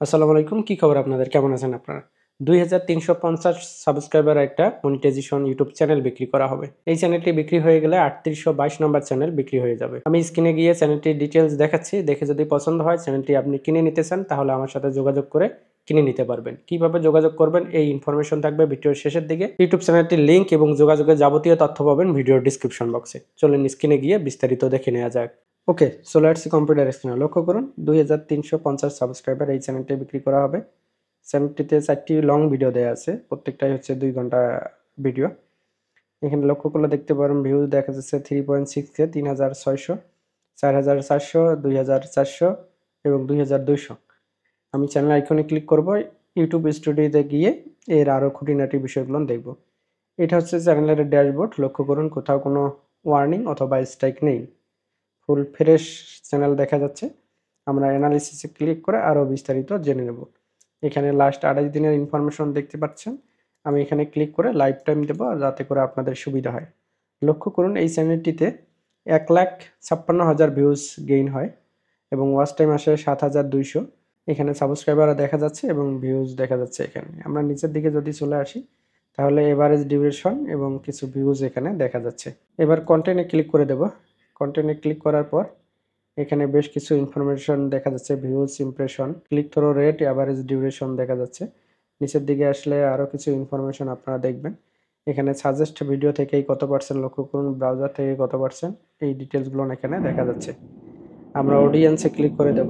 আসসালামু আলাইকুম। কি খবর আপনাদের? কেমন আছেন আপনারা? ২৩৫০ সাবস্ক্রাইবার একটা মনিটাইজেশন ইউটিউব চ্যানেল বিক্রি করা হবে। এই চ্যানেলটি বিক্রি হয়ে গেলে ৩৮২২ নম্বর চ্যানেল বিক্রি হয়ে যাবে। আমি স্ক্রিনে গিয়ে চ্যানেলটির ডিটেইলস দেখাচ্ছি। দেখে যদি পছন্দ হয় চ্যানেলটি আপনি কিনে নিতে চান তাহলে আমার সাথে যোগাযোগ করে কিনে নিতে পারবেন। কিভাবে যোগাযোগ করবেন এই ইনফরমেশন থাকবে ভিডিওর শেষের দিকে। ইউটিউব চ্যানেলটির লিংক এবং যোগাযোগের যাবতীয় তথ্য পাবেন ভিডিওর ডিসক্রিপশন বক্সে। চলুন স্ক্রিনে গিয়ে বিস্তারিত দেখে নেওয়া যাক। ওকে, সো লেটস সি কম্পিউটার স্ক্রিনে। লক্ষ্য করুন ২৩৫০ সাবস্ক্রাইবার এই চ্যানেলটি বিক্রি করা হবে। চ্যানেলটিতে ৪টি লং ভিডিও দেয়া আছে। প্রত্যেকটাই হচ্ছে ২ ঘন্টা ভিডিও। এখানে লক্ষ্য করলে দেখতে পারেন ভিউজ দেখা যাচ্ছে 3.6 কে ৩৬০০, ৪৪০০, ২৪০০ এবং ২২০০। আমি চ্যানেল আইকনে ক্লিক করব। ইউটিউব স্টুডিওতে গিয়ে এর আরও খুঁটিনাটি বিষয়গুলো দেখব। এটা হচ্ছে চ্যানেলের ড্যাশবোর্ড। লক্ষ্য করুন কোথাও কোনো ওয়ার্নিং অথবা স্ট্রাইক নেই। ফুল ফ্রেশ চ্যানেল দেখা যাচ্ছে। আমরা অ্যানালিসিসে ক্লিক করে আরও বিস্তারিত জেনে নেব। এখানে লাস্ট ২৮ দিনের ইনফরমেশন দেখতে পাচ্ছেন। আমি এখানে ক্লিক করে লাইভ টাইম দেবো যাতে করে আপনাদের সুবিধা হয়। লক্ষ্য করুন এই চ্যানেলটিতে ১,৫৬,০০০ ভিউজ গেইন হয় এবং ওয়াচ টাইম আসে ৭,২০০। এখানে সাবস্ক্রাইবারও দেখা যাচ্ছে এবং ভিউজ দেখা যাচ্ছে এখানে। আমরা নিচের দিকে যদি চলে আসি তাহলে এভারেজ ডিউরেশন এবং কিছু ভিউজ এখানে দেখা যাচ্ছে। এবার কন্টেন্টে ক্লিক করে দেব। কন্টেন্টে ক্লিক করার পর এখানে বেশ কিছু ইনফরমেশন দেখা যাচ্ছে, views, impression, click through rate, average duration দেখা যাচ্ছে। নিচের দিকে আসলে আরও কিছু ইনফরমেশন আপনারা দেখবেন। এখানে সাজেস্ট ভিডিও থেকেই কত পার্সেন্ট, লক্ষ্য করুন ব্রাউজার থেকে কত পার্সেন্ট, এই ডিটেলসগুলো এখানে দেখা যাচ্ছে। আমরা অডিয়েন্সে ক্লিক করে দেব।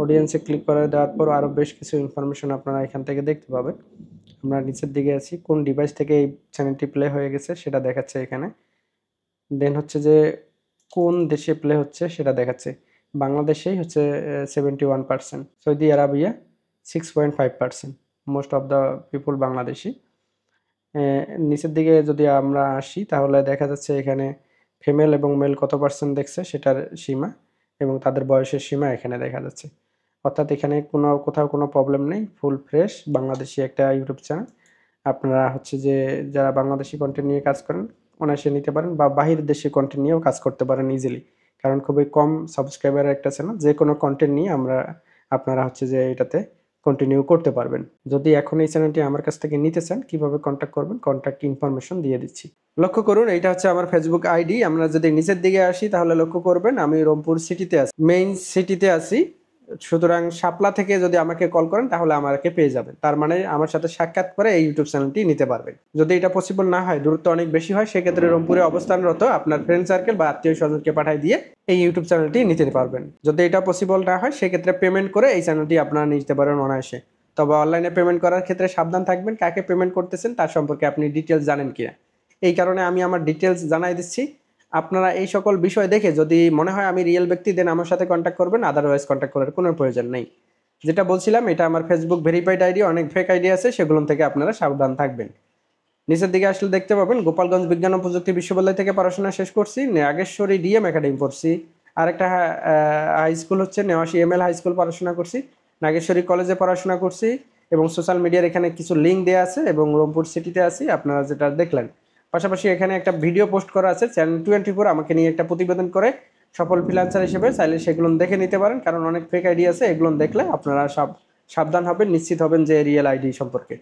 অডিয়েন্সে ক্লিক করে দেওয়ার পর আরও বেশ কিছু ইনফরমেশন আপনারা এখান থেকে দেখতে পাবেন। আমরা নিচের দিকে আছি, কোন ডিভাইস থেকে এই চ্যানেলটি প্লে হয়ে গেছে সেটা দেখাচ্ছে এখানে। দেন হচ্ছে যে কোন দেশে প্লে হচ্ছে সেটা দেখাচ্ছে। বাংলাদেশেই হচ্ছে 71%, Saudi Arabia 6.5%, most of the people Bangladeshi. নিচের দিকে যদি আমরা আসি তাহলে দেখা যাচ্ছে এখানে ফিমেল এবং মেল কত পার্সেন্ট দেখছে সেটার সীমা এবং তাদের বয়সের সীমা এখানে দেখা যাচ্ছে। অর্থাৎ এখানে কোথাও কোনো প্রবলেম নেই। ফুল ফ্রেশ বাংলাদেশি একটা ইউটিউব চ্যানেল। আপনারা হচ্ছে যে যারা বাংলাদেশি কন্টেন্ট নিয়ে কাজ করেন অনায়াসে নিতে পারেন বা বাহির দেশে কন্টেন্ট নিয়েও কাজ করতে পারেন ইজিলি। কারণ খুবই কম সাবস্ক্রাইবারের একটা চ্যানেল। যে কোনো কন্টেন্ট নিয়ে আপনারা হচ্ছে যে এটাতে কন্টিনিউ করতে পারবেন। যদি এখন এই চ্যানেলটি আমার কাছ থেকে নিতে চান কিভাবে কন্ট্যাক্ট করবেন, কন্ট্যাক্ট ইনফরমেশন দিয়ে দিচ্ছি। লক্ষ্য করুন এইটা হচ্ছে আমার ফেসবুক আইডি। আমরা যদি নিচের দিকে আসি তাহলে লক্ষ্য করবেন আমি রংপুর সিটিতে আছি, মেইন সিটিতে আছি। সুতরাং শাপলা থেকে যদি আমাকে কল করেন তাহলে আমাকে পেয়ে যাবেন। তার মানে আমার সাথে সাক্ষাৎ করে এই ইউটিউব চ্যানেলটি নিতে পারবেন। যদি এটা পসিবল না হয়, দূরত্ব অনেক বেশি হয়, সেক্ষেত্রে রংপুরে অবস্থানরত আপনার ফ্রেন্ড সার্কেল বা আত্মীয় স্বজনকে পাঠিয়ে দিয়ে এই ইউটিউব চ্যানেলটি নিতে পারবেন। যদি এটা পসিবল না হয় সেক্ষেত্রে পেমেন্ট করে এই চ্যানেলটি আপনারা নিতে পারেন অনায়াসে। তবে অনলাইনে পেমেন্ট করার ক্ষেত্রে সাবধান থাকবেন, কাকে পেমেন্ট করতেছেন তার সম্পর্কে আপনি ডিটেলস জানেন কিনা। এই কারণে আমি আমার ডিটেলস জানাই দিচ্ছি। আপনারা এই সকল বিষয় দেখে যদি মনে হয় আমি রিয়েল ব্যক্তি, দেন আমার সাথে কন্ট্যাক্ট করবেন, আদারওয়াইজ কন্ট্যাক্ট করার কোনো প্রয়োজন নেই। যেটা বলছিলাম, এটা আমার ফেসবুক ভেরিফাইড আইডি, অনেক ফেক আইডি আছে, সেগুলো থেকে আপনারা সাবধান থাকবেন। নিচের দিকে আসলে দেখতে পাবেন গোপালগঞ্জ বিজ্ঞান ও প্রযুক্তি বিশ্ববিদ্যালয় থেকে পড়াশোনা শেষ করছি, নাগেশ্বরী ডিএম একাডেমি পড়ছি। আরেকটা হাই স্কুল হচ্ছে নেওয়াশি এমএল হাই স্কুল পড়াশোনা করছি, নাগেশ্বরী কলেজে পড়াশোনা করছি এবং সোশ্যাল মিডিয়ার এখানে কিছু লিঙ্ক দেওয়া আছে এবং রংপুর সিটিতে আছি আপনারা যেটা দেখলেন। পাশাপাশি এখানে একটা ভিডিও পোস্ট করা আছে চ্যানেল 24 আমাকে নিয়ে একটা প্রতিবেদন করে সফল ফ্রিল্যান্সার হিসেবে, চাইলে সেগুলো দেখে নিতে পারেন। কারণ অনেক ফেক আইডি আছে, এগুলো দেখলে আপনারা সাবধান হবেন, নিশ্চিত হবেন যে রিয়েল আইডি সম্পর্কে।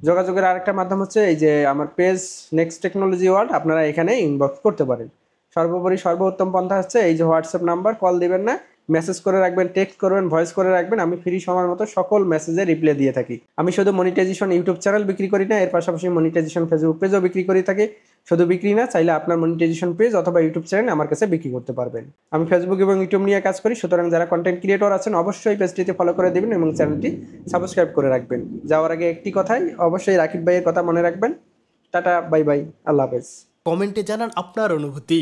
যোগাযোগের আরেকটা মাধ্যম হচ্ছে এই যে আমার পেজ নেক্সট টেকনোলজি ওয়ার্ল্ড, আপনারা এখানে ইনবক্স করতে পারেন। সর্বোপরি সর্বোত্তম পন্থা হচ্ছে এই যে হোয়াটসঅ্যাপ নাম্বার, কল দিবেন না, মেসেজ করে রাখবেন, টেক্সট করবেন, ভয়েস করে রাখবেন। আমি ফ্রি সময় মতো সকল মেসেজে রিপ্লাই দিয়ে থাকি। আমি শুধু মনিটাইজেশন ইউটিউব চ্যানেল বিক্রি করি না, এর পাশাপাশি মনিটাইজেশন ফেসবুক পেজও বিক্রি করে থাকি। শুধু বিক্রি না, চাইলে আপনার মনিটাইজেশন পেজ অথবা ইউটিউব চ্যানেল আমার কাছে বিক্রি করতে পারবেন। আমি ফেসবুক এবং ইউটিউব নিয়ে কাজ করি, সুতরাং যারা কন্টেন্ট ক্রিয়েটর আছেন অবশ্যই পেজটিতে ফলো করে দেবেন এবং চ্যানেলটি সাবস্ক্রাইব করে রাখবেন। যাওয়ার আগে একটি কথাই অবশ্যই রাকিব ভাইয়ের কথা মনে রাখবেন। টাটা, বাই বাই, আল্লাহ হাফেজ। কমেন্টে জানান আপনার অনুভূতি।